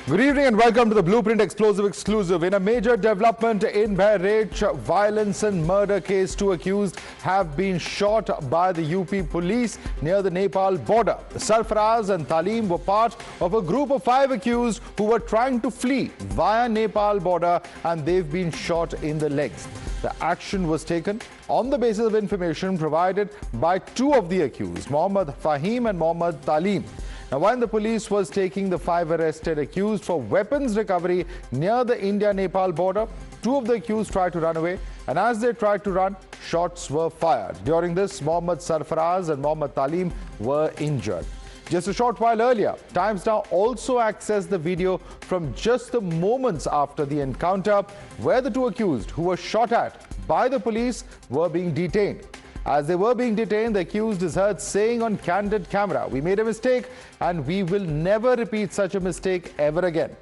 Good evening and welcome to the Blueprint Explosive Exclusive. In a major development in Bahraich, violence and murder case, 2 accused have been shot by the UP police near the Nepal border. Sarfaraz and Talim were part of a group of 5 accused who were trying to flee via Nepal border, and they've been shot in the legs. The action was taken on the basis of information provided by 2 of the accused, Mohammad Fahim and Mohammad Talim. Now, while the police was taking the 5 arrested accused for weapons recovery near the India-Nepal border, 2 of the accused tried to run away, and as they tried to run, shots were fired. During this, Mohammad Sarfaraz and Mohammad Talim were injured. Just a short while earlier, Times Now also accessed the video from just the moments after the encounter, where the 2 accused who were shot at by the police were being detained. As they were being detained, the accused is heard saying on candid camera, "We made a mistake and we will never repeat such a mistake ever again."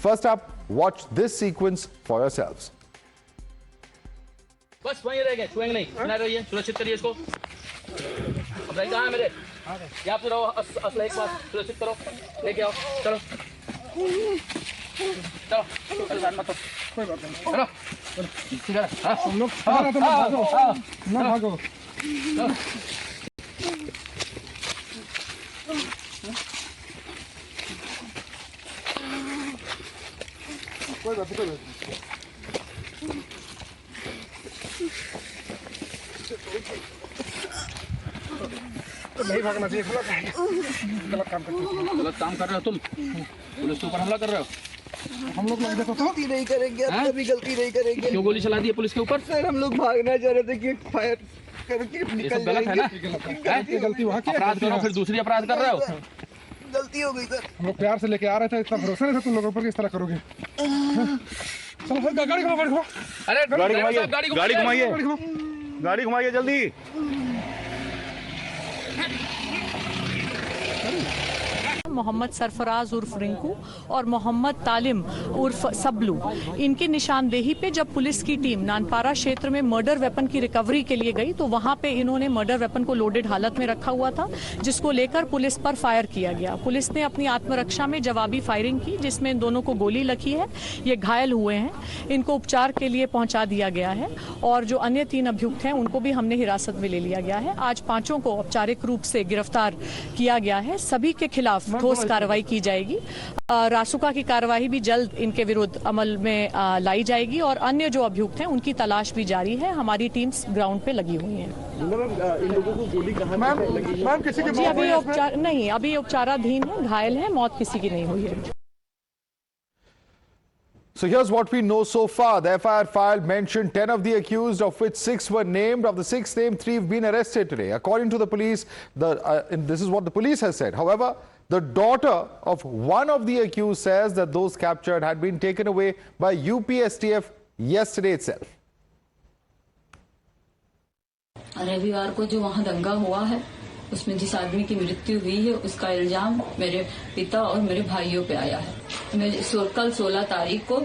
First up, watch this sequence for yourselves. बस वहीं रह गए, छुएंगे नहीं, बना रहिए, सुरक्षित करिए इसको। अब भाई कहाँ है मेरे? यहाँ पे रहो, असला एक बार सुरक्षित करो, लेके आओ, चलो, चलो, परेशान मत हो, कोई बात नहीं, चलो, सीधा, हाँ, हम लोग, ना भागो, कोई बात नहीं। नहीं भागना चाहिए, गलत काम कर रहे हो तुम, पुलिस के ऊपर हमला कर रहे हो। हम लोग देखो तो गलती नहीं करेंगे, कभी गलती नहीं करेंगे। क्यों गोली चला दी है पुलिस के ऊपर? सर, हम लोग भागना चाह रहे थे कि फायर करके निकल जाएंगे। गलती वहाँ की, अपराध करो फिर दूसरी अपराध कर रहे हो। गलती हो गई सर, हम लोग प्यार से लेके आ रहे थे, इतना भरोसा नहीं था तुम लोगों पर कि इस तरह करोगे। चलो फिर गाड़ी घुमाओ, अरे गाड़ी घुमाइए जल्दी। मोहम्मद सरफराज उर्फ रिंकू और मोहम्मद तालिम उर्फ सबलू, इनकी निशानदेही पे जब पुलिस की टीम नानपारा क्षेत्र में मर्डर वेपन की रिकवरी के लिए गई तो वहां पे इन्होंने मर्डर वेपन को लोडेड हालत में रखा हुआ था, जिसको लेकर पुलिस पर फायर किया गया। पुलिस ने अपनी आत्मरक्षा में जवाबी फायरिंग की, जिसमें इन दोनों को गोली लगी है। ये घायल हुए हैं, इनको उपचार के लिए पहुंचा दिया गया है और जो अन्य 3 अभियुक्त हैं उनको भी हमने हिरासत में ले लिया गया है। आज 5 को औपचारिक रूप से गिरफ्तार किया गया है। सभी के खिलाफ ठोस कार्रवाई की जाएगी। रासुका की कार्रवाई भी जल्द इनके विरुद्ध अमल में लाई जाएगी और अन्य जो अभियुक्त हैं उनकी तलाश भी जारी है। हमारी टीम्स ग्राउंड पे लगी हुई हैं। इन लोगों को गोली कहां लगी? मैम किसी की अभी उपचार नहीं, अभी उपचाराधीन है, घायल है, मौत किसी की नहीं हुई है। So here's what we know so far. The FIR file mentioned 10 of the accused, of which 6 were named. Of the 6 named, 3 have been arrested today. According to the police, this is what the police has said. However, the daughter of one of the accused says that those captured had been taken away by UPSTF yesterday itself. रविवार को जो वहाँ दंगा हुआ है उसमें जिस आदमी की मृत्यु हुई है उसका इल्जाम मेरे पिता और मेरे भाइयों पे आया है। कल 16 तारीख को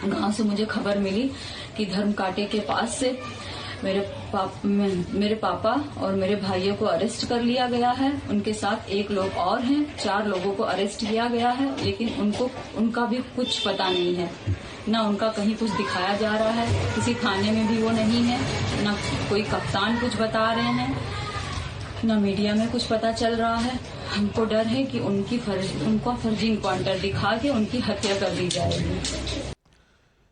गांव से मुझे खबर मिली कि धर्म कांटे के पास से मेरे पापा और मेरे भाइयों को अरेस्ट कर लिया गया है। उनके साथ 1 लोग और हैं, 4 लोगों को अरेस्ट किया गया है, लेकिन उनका भी कुछ पता नहीं है। ना उनका कहीं कुछ दिखाया जा रहा है, किसी थाने में भी वो नहीं है, ना कोई कप्तान कुछ बता रहे हैं, ना मीडिया में कुछ पता चल रहा है। हमको डर है कि उनका फर्जी इनकाउंटर दिखा के उनकी हत्या कर दी जाएगी।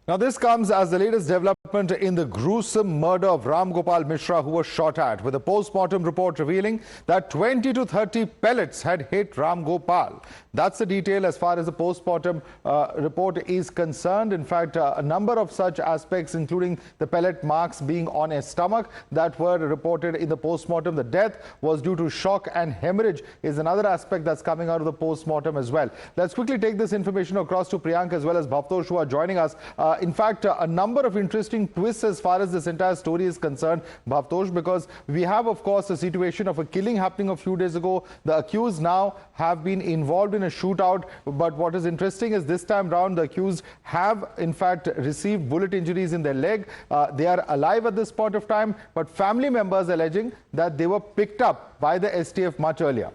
Now this comes as the latest development in the gruesome murder of Ram Gopal Mishra, who was shot at, with a postmortem report revealing that 20 to 30 pellets had hit Ram Gopal. That's the detail as far as the postmortem report is concerned. In fact, a number of such aspects, including the pellet marks being on his stomach, that were reported in the postmortem. The death was due to shock and hemorrhage is another aspect that's coming out of the postmortem as well. Let's quickly take this information across to Priyank as well as Bhavtosh, who are joining us. In fact, a number of interesting twists as far as this entire story is concerned, Bhavtosh, because we have, of course, a situation of a killing happening a few days ago. The accused now have been involved in a shootout. But what is interesting is this time round, the accused have, in fact, received bullet injuries in their leg. They are alive at this point of time, but family members alleging that they were picked up by the STF much earlier.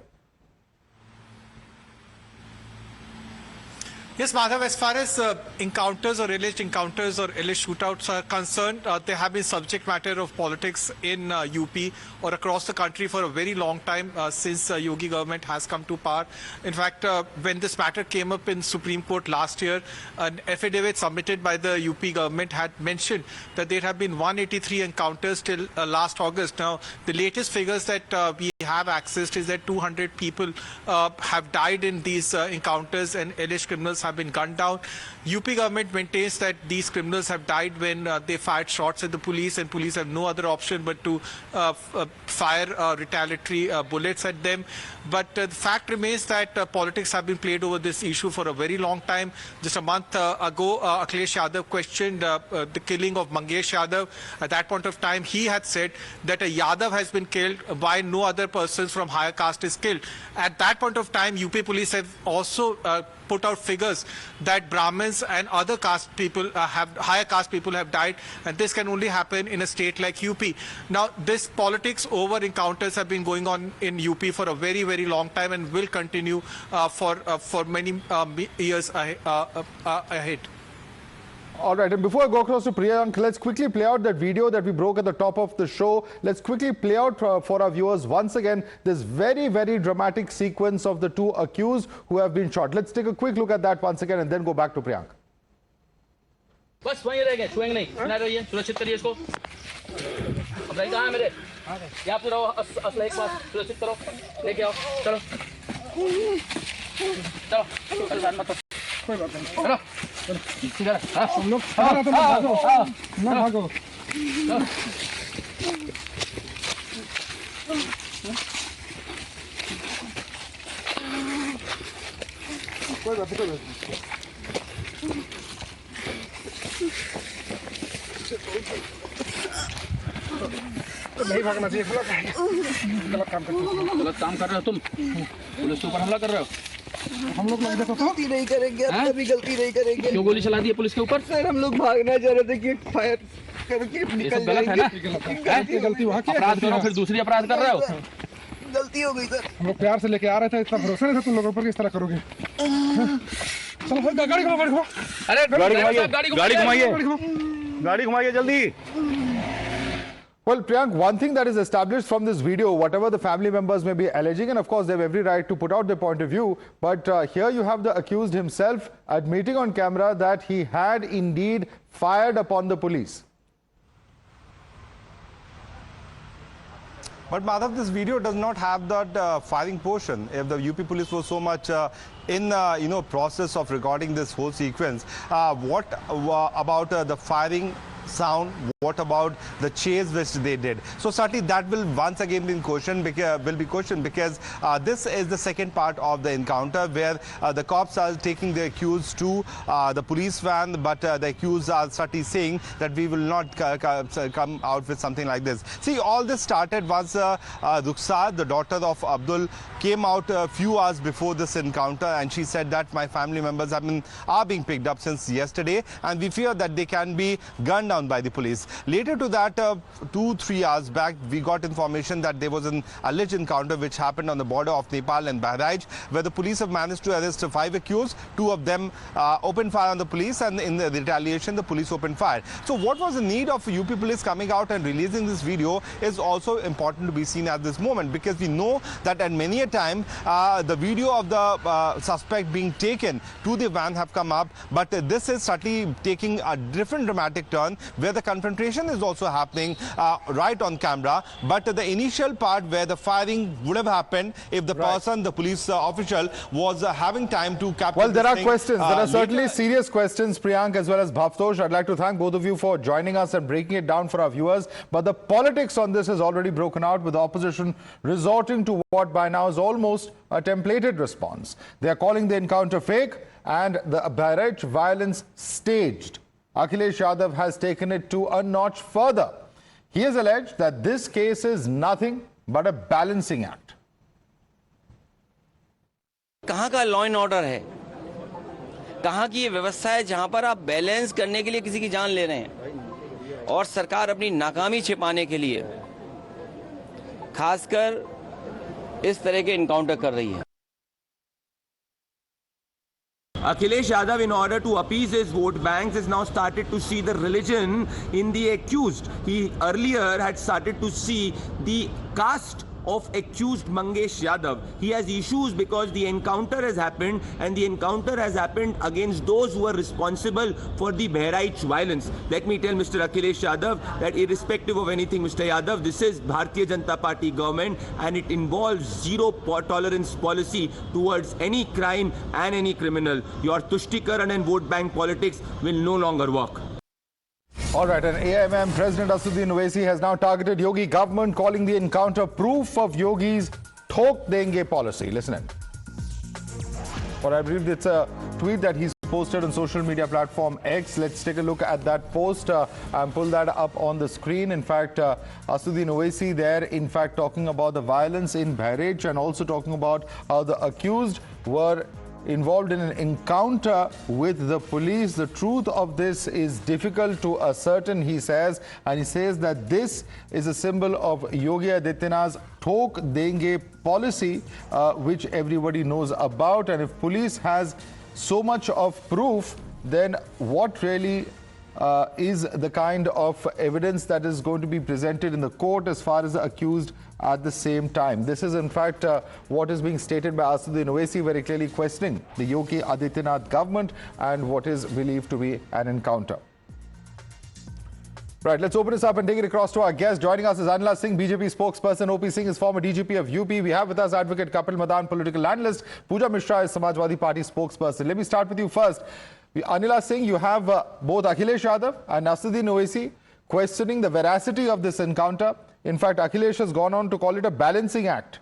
Yes, Madhav, as far as encounters or alleged shootouts are concerned, they have been subject matter of politics in UP or across the country for a very long time since Yogi government has come to power. In fact, when this matter came up in Supreme Court last year, an affidavit submitted by the UP government had mentioned that there have been 183 encounters till last August. Now, the latest figures that we have accessed is that 200 people have died in these encounters and alleged criminals have been gunned down. UP government maintains that these criminals have died when they fired shots at the police and police have no other option but to fire retaliatory bullets at them. But the fact remains that politics have been played over this issue for a very long time. Just a month ago, Akhilesh Yadav questioned the killing of Mangesh Yadav. At that point of time, he had said that a Yadav has been killed while no other persons from higher caste is killed. At that point of time, UP police have also put out figures that Brahmins and other caste people higher caste people have died, and this can only happen in a state like UP. Now, this politics over encounters have been going on in UP for a very, very long time and will continue for many years ahead. All right, and before I go across to Priyank, let's quickly play out that video that we broke at the top of the show. Let's quickly play out for our viewers once again this very, very dramatic sequence of the two accused who have been shot. Let's take a quick look at that once again and then go back to Priyank. बस वहीं रह गए, छुएंगे नहीं, सुना रहिए, सुरक्षित करिए इसको। अब भाई कहाँ है मेरे? यहाँ पे रहो, असला एक बार सुरक्षित करो, लेके आओ, चलो, चलो, परेशान मत हो, कोई बात नहीं, चलो, चलो, हाँ, हम लोग, ना भागो, कोई बात नहीं। नहीं भागना चाहिए, गलत काम कर रहे हो तुम, पुलिस के ऊपर हमला कर रहे हो। हम लोग देखो तो गलती नहीं करेंगे, कभी गलती नहीं करेंगे। क्यों गोली चला दी है पुलिस के ऊपर? सर, हम लोग भागना चाह रहे थे कि फायर करके निकल जाएंगे। गलती वहाँ की, अपराध करो फिर दूसरी अपराध कर रहे हो। गलती हो गई सर। हम लोग प्यार से लेके आ रहे थे, इतना भरोसा नहीं था तुम लोगों पर कि इस तरह करोगे। चलो फिर गाड़ी घुमाओ। अरे गाड़ी घुमाइए जल्दी। Well, Priyank, one thing that is established from this video, whatever the family members may be alleging, and of course they have every right to put out their point of view, but here you have the accused himself admitting on camera that he had indeed fired upon the police. But Madhav, this video does not have that firing portion. If the UP police was so much in process of recording this whole sequence, what about the firing sound? What about the chase which they did? So certainly that will once again be questioned because this is the second part of the encounter where the cops are taking the accused to the police van, but the accused are certainly saying that we will not come out with something like this. See, all this started once Rukhsar, the daughter of Abdul, came out a few hours before this encounter, and she said that my family members are being picked up since yesterday, and we fear that they can be gunned down by the police. Later to that, 2-3 hours back, we got information that there was an alleged encounter which happened on the border of Nepal and Bahraich, where the police have managed to arrest 5 accused. 2 of them opened fire on the police, and in the retaliation, the police opened fire. So what was the need of UP police coming out and releasing this video is also important to be seen at this moment, because we know that at many a time, the video of the suspect being taken to the van have come up, but this is certainly taking a different dramatic turn, where the confrontation is also happening right on camera, but the initial part where the firing would have happened if the person, the police official, was having time to capture. Well, there are questions. There are certainly serious questions, Priyank, as well as Bhavtosh. I'd like to thank both of you for joining us and breaking it down for our viewers. But the politics on this has already broken out, with the opposition resorting to what by now is almost a templated response. They are calling the encounter fake and the Bharaich violence staged. Akhilesh Yadav has taken it to a notch further. He has alleged that this case is nothing but a balancing act. कहाँ का law and order है, कहाँ की ये व्यवस्था है जहाँ पर आप बैलेंस करने के लिए किसी की जान ले रहे हैं, और सरकार अपनी नाकामी छिपाने के लिए खासकर इस तरह के इनकाउंटर कर रही है। Akhilesh Yadav, in order to appease his vote banks, has now started to see the religion in the accused. He earlier had started to see the caste of accused Mangesh Yadav. He has issues because the encounter has happened, and the encounter has happened against those who are responsible for the Bharaich violence. Let me tell Mr. Akhilesh Yadav that irrespective of anything, Mr. Yadav, this is Bharatiya Janata Party government, and it involves zero tolerance policy towards any crime and any criminal. Your Tushti-karan and vote bank politics will no longer work. All right, and AIMM President Asduddin Owaisi has now targeted Yogi government, calling the encounter proof of Yogi's "Thok Denge" policy. Listen in. Or I believe it's a tweet that he's posted on social media platform X. Let's take a look at that post and pull that up on the screen. In fact, Asduddin Owaisi there, in fact, talking about the violence in Bahraich and also talking about how the accused were involved in an encounter with the police. The truth of this is difficult to ascertain, he says, and he says that this is a symbol of Yogi Adityanath's "Thok Denge" policy, which everybody knows about. And if police has so much of proof, then what really is the kind of evidence that is going to be presented in the court as far as the accused at the same time? This is in fact what is being stated by Asduddin Owaisi, very clearly questioning the Yogi Adityanath government and what is believed to be an encounter. Right, let's open this up and take it across to our guest. Joining us is Anila Singh, BJP spokesperson. OP Singh is former DGP of UP. We have with us Advocate Kapil Madan, political analyst. Pooja Mishra is Samajwadi Party spokesperson. Let me start with you first. Anila Singh, you have both Akhilesh Yadav and Asduddin Owaisi questioning the veracity of this encounter. In fact, Akhilesh has gone on to call it a balancing act.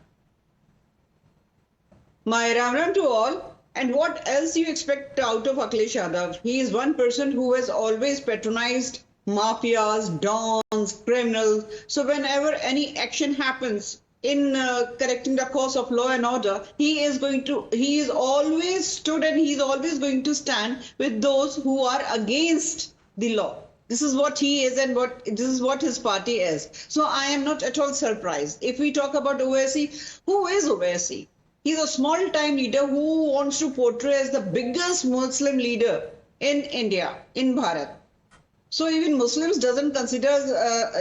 My ram to all. And what else you expect out of Akhilesh Yadav? He is one person who has always patronized mafias, dons, criminals. So whenever any action happens in correcting the course of law and order, he is always stood and he is always going to stand with those who are against the law. This is what he is and this is what his party is. So I am not at all surprised. If we talk about Owaisi, who is Owaisi? He's a small-time leader who wants to portray as the biggest Muslim leader in India, in Bharat. So even Muslims doesn't consider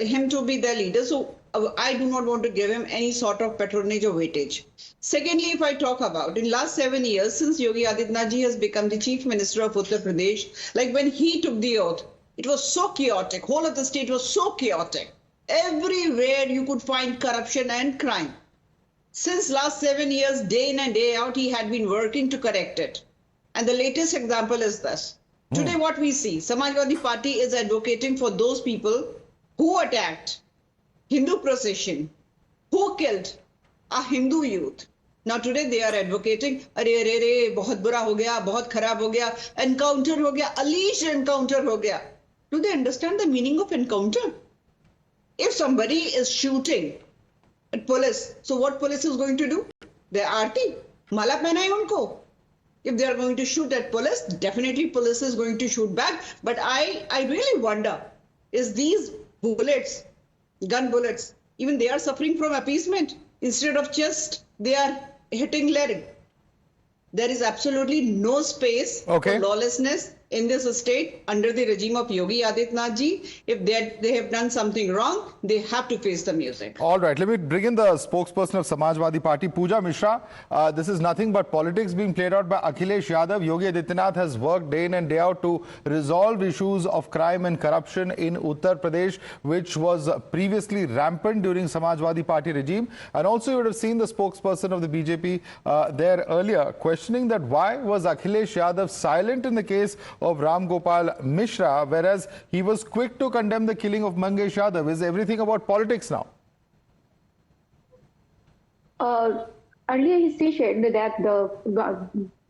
him to be their leader. So I do not want to give him any sort of patronage or weightage. Secondly, if I talk about in last 7 years, since Yogi Adityanath Ji has become the Chief Minister of Uttar Pradesh, like when he took the oath, it was so chaotic. Whole of the state was so chaotic. Everywhere you could find corruption and crime. Since last 7 years, day in and day out, he had been working to correct it. And the latest example is this. Today what we see, Samajwadi Party is advocating for those people who attacked Hindu procession, who killed a Hindu youth. Now today they are advocating, "Arey, bahut bura ho gaya, bahut kharab ho gaya, encounter ho gaya, alleged encounter ho gaya." Do they understand the meaning of encounter? If somebody is shooting at police, so what police is going to do? They aarti, mala pehna hai unko. If they are going to shoot at police, definitely police is going to shoot back. But I really wonder, is these bullets, gun bullets, even they are suffering from appeasement instead of just they are hitting leg. There is absolutely no space for lawlessness in this state under the regime of Yogi Adityanath Ji. If they have done something wrong, they have to face the music. All right, let me bring in the spokesperson of Samajwadi Party, Pooja Mishra. This is nothing but politics being played out by Akhilesh Yadav. Yogi Adityanath has worked day in and day out to resolve issues of crime and corruption in Uttar Pradesh, which was previously rampant during Samajwadi Party regime. And also you would have seen the spokesperson of the BJP there earlier questioning that why was Akhilesh Yadav silent in the case of Ram Gopal Mishra, whereas he was quick to condemn the killing of Mangesh Yadav. Is everything about politics now? Earlier he stated that the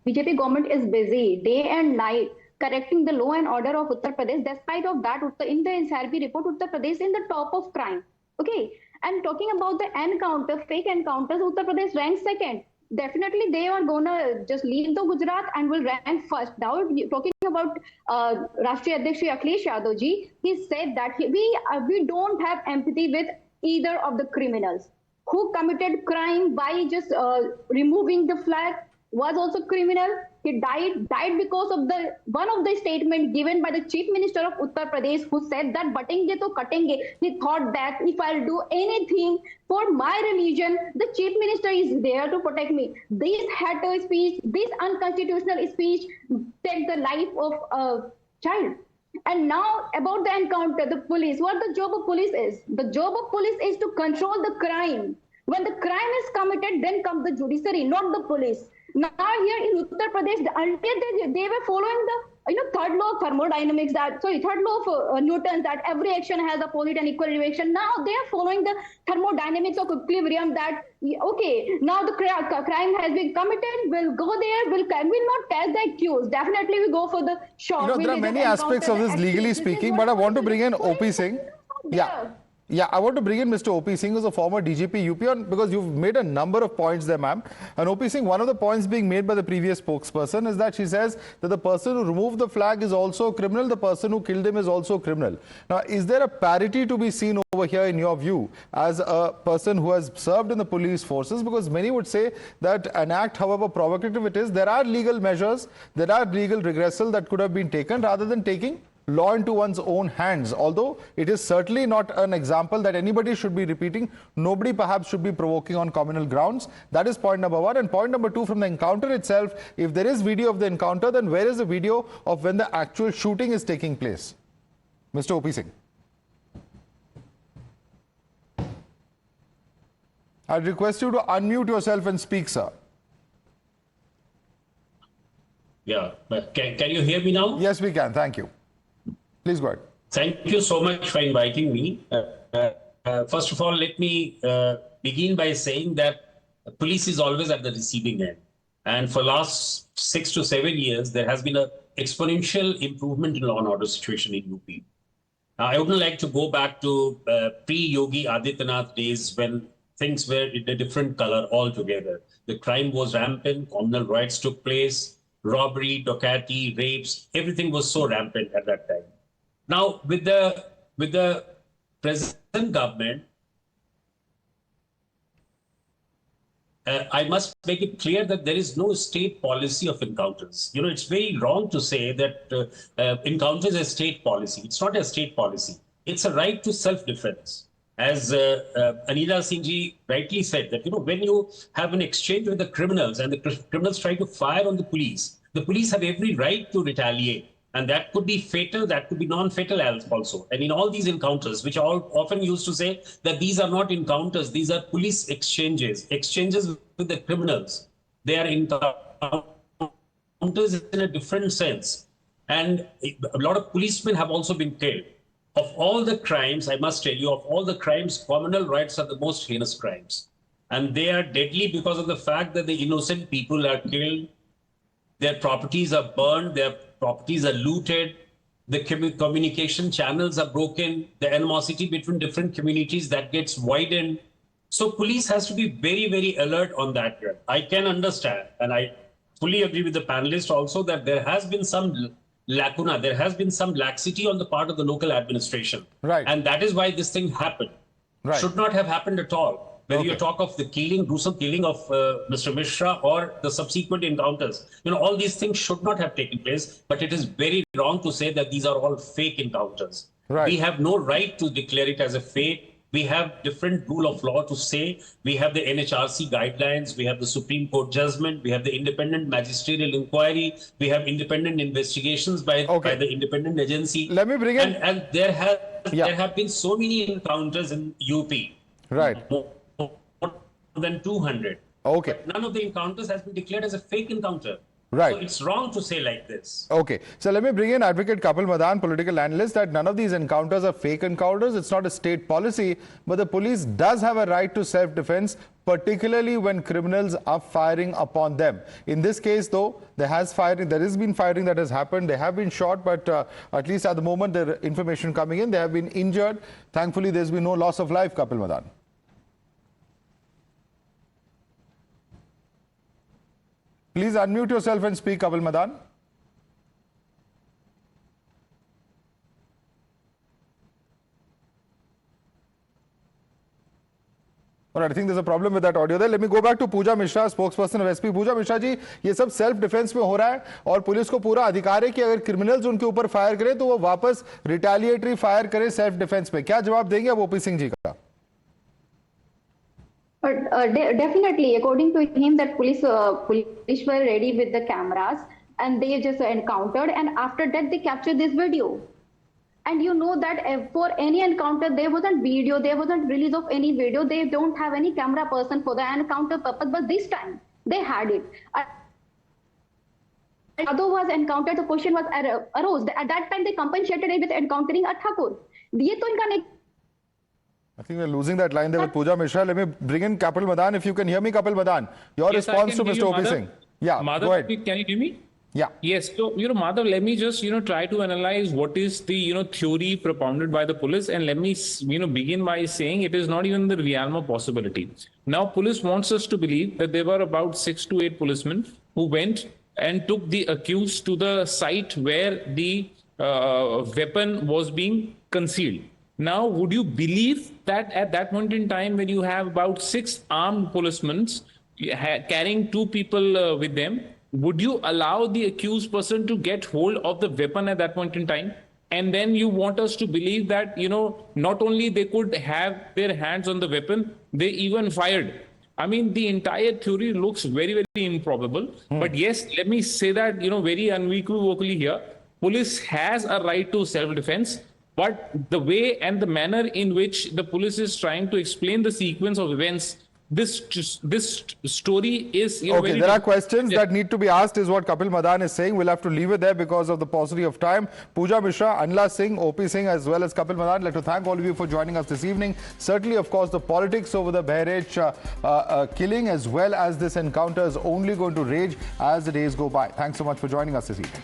BJP government is busy day and night correcting the law and order of Uttar Pradesh. Despite of that, in the SRB report, Uttar Pradesh is in the top of crime. Okay, and talking about the encounter, fake encounters, Uttar Pradesh ranks second. Definitely they are gonna just leave the Gujarat and will rank first. Now talking about Rashtriya Adhyaksh Akhilesh Yadav Ji, he said that we don't have empathy with either of the criminals. Who committed crime by just removing the flag was also criminal. He died because of the one of the statement given by the Chief Minister of Uttar Pradesh, who said that batenge to katenge. He thought that if I'll do anything for my religion, the Chief Minister is there to protect me. This hateful speech, this unconstitutional speech, take the life of a child. And now about the encounter, the police, what the job of police is? The job of police is to control the crime. When the crime is committed, then comes the judiciary, not the police. Now here in Uttar Pradesh, earlier they were following the third law of thermodynamics, third law of Newton's, that every action has opposite and equal reaction. Now they are following the thermodynamics of equilibrium, that okay, now the crime has been committed, we'll go there, we'll not catch the accused. Definitely we go for the shot. There are many aspects of this legally speaking, but I want to bring in OP Singh. Yeah, I want to bring in Mr. OP Singh, who's a former DGP UP, because you've made a number of points there, ma'am. And OP Singh, one of the points being made by the previous spokesperson is that she says that the person who removed the flag is also a criminal, the person who killed him is also a criminal. Now, is there a parity to be seen over here in your view as a person who has served in the police forces? Because many would say that an act, however provocative it is, there are legal measures, there are legal regressal that could have been taken rather than taking law into one's own hands, although it is certainly not an example that anybody should be repeating. Nobody perhaps should be provoking on communal grounds. That is point number one. And point number two, from the encounter itself, if there is video of the encounter, then where is the video of when the actual shooting is taking place? Mr. OP Singh. I request you to unmute yourself and speak, sir. Yeah, but can you hear me now? Yes, we can. Thank you. Please go ahead. Thank you so much for inviting me. First of all, let me begin by saying that police is always at the receiving end. And for last 6 to 7 years, there has been an exponential improvement in law and order situation in UP. I wouldn't like to go back to pre-Yogi Adityanath days when things were in a different color altogether. The crime was rampant, communal riots took place, robbery, docility, rapes, everything was so rampant at that time. Now, with the present government, I must make it clear that there is no state policy of encounters. It's very wrong to say that encounters is a state policy. It's not a state policy. It's a right to self-defense. As Anila Singh ji rightly said, that when you have an exchange with the criminals and the criminals try to fire on the police have every right to retaliate. And that could be fatal, that could be non-fatal also. And in all these encounters, which are often used to say that these are not encounters, these are police exchanges with the criminals. They are encounters in a different sense. And a lot of policemen have also been killed. Of all the crimes, I must tell you, of all the crimes, communal riots are the most heinous crimes. And they are deadly because of the fact that the innocent people are killed, their properties are burned, their properties are looted, the communication channels are broken, the animosity between different communities that gets widened. So police has to be very, very alert on that. I can understand, and I fully agree with the panelists also, that there has been some lacuna, there has been some laxity on the part of the local administration. Right. And that is why this thing happened. Right. Should not have happened at all. Whether you talk of the gruesome killing of Mr. Mishra or the subsequent encounters, all these things should not have taken place. But it is very wrong to say that these are all fake encounters. Right. We have no right to declare it as a fake. We have different rule of law to say. We have the NHRC guidelines. We have the Supreme Court judgment. We have the independent magisterial inquiry. We have independent investigations by the independent agency. Let me bring in. And there have been so many encounters in UP. Right. More than 200. Okay. But none of the encounters has been declared as a fake encounter. Right. So it's wrong to say like this. Okay. So let me bring in Advocate Kapil Madan, political analyst, that none of these encounters are fake encounters. It's not a state policy, but the police does have a right to self-defense, particularly when criminals are firing upon them. In this case, though, there has been firing that has happened. They have been shot, but at least at the moment, the information coming in, they have been injured. Thankfully, there's been no loss of life, Kapil Madan. Please unmute yourself and speak, Kapil Madan. All right, I think there's a problem with that audio there. Let me go back to Pooja Mishra, spokesperson of SP. Pooja Mishra जी, ये सब self defence में हो रहा है और police को पूरा अधिकार है कि अगर क्रिमिनल्स उनके ऊपर फायर करें तो वो वापस रिटेलिएटरी फायर करें सेल्फ डिफेंस पे. क्या जवाब देंगे आप ओपी सिंह जी का? Definitely, according to him, that police were ready with the cameras and they just encountered, and after that they captured this video. And you know that for any encounter, there wasn't video, there wasn't release of any video. They don't have any camera person for the encounter purpose, but this time they had it. Although was encountered, the question was arose. At that time, they compensated it with encountering a Thakur. ये तो इनका नहीं. I think we're losing that line there with Pooja Mishra. Let me bring in Kapil Madan. If you can hear me, Kapil Madan, your response to Mr. O.P. Singh. Yeah, Madhav, go ahead. Can you hear me? Yeah. Yes. So, Madhav, let me just, try to analyze what is the, theory propounded by the police. And let me, begin by saying it is not even the realm of possibility. Now, police wants us to believe that there were about 6 to 8 policemen who went and took the accused to the site where the weapon was being concealed. Now, would you believe that at that point in time, when you have about 6 armed policemen carrying 2 people with them, would you allow the accused person to get hold of the weapon at that point in time? And then you want us to believe that, not only they could have their hands on the weapon, they even fired. I mean, the entire theory looks very, very improbable. But yes, let me say that, very unequivocally here, police has a right to self-defense. But the way and the manner in which the police is trying to explain the sequence of events, this story is... Okay, there are questions that need to be asked is what Kapil Madan is saying. We'll have to leave it there because of the paucity of time. Pooja Mishra, Anla Singh, O.P. Singh as well as Kapil Madan, I'd like to thank all of you for joining us this evening. Certainly, of course, the politics over the Bharaich killing as well as this encounter is only going to rage as the days go by. Thanks so much for joining us this evening.